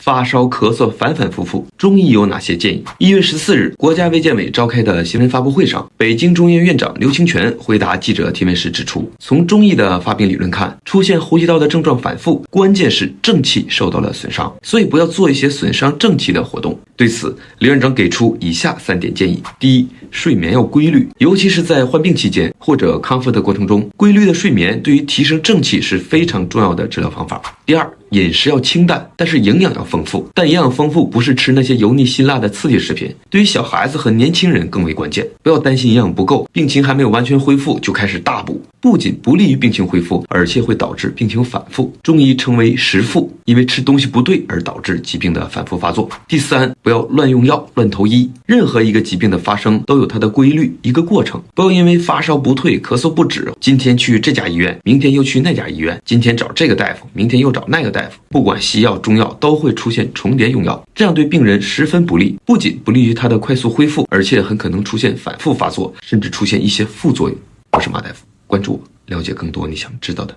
发烧、咳嗽反反复复，中医有哪些建议？1月14日，国家卫健委召开的新闻发布会上，北京中医院院长刘清泉回答记者提问时指出，从中医的发病理论看，出现呼吸道的症状反复，关键是正气受到了损伤，所以不要做一些损伤正气的活动。对此，刘院长给出以下3点建议：第一，睡眠要规律，尤其是在患病期间或者康复的过程中，规律的睡眠对于提升正气是非常重要的治疗方法。第二，饮食要清淡，但是营养要丰富。但营养丰富不是吃那些油腻辛辣的刺激食品，对于小孩子和年轻人更为关键。不要担心营养不够，病情还没有完全恢复就开始大补，不仅不利于病情恢复，而且会导致病情反复。中医称为食复，因为吃东西不对而导致疾病的反复发作。第三，不要乱用药、乱投医。任何一个疾病的发生都有它的规律，一个过程。不要因为发烧不退、咳嗽不止，今天去这家医院，明天又去那家医院，今天找这个大夫，明天又找那个大夫。不管西药、中药都会出现重叠用药，这样对病人十分不利，不仅不利于他的快速恢复，而且很可能出现反复发作，甚至出现一些副作用。我是马大夫，关注我，了解更多你想知道的。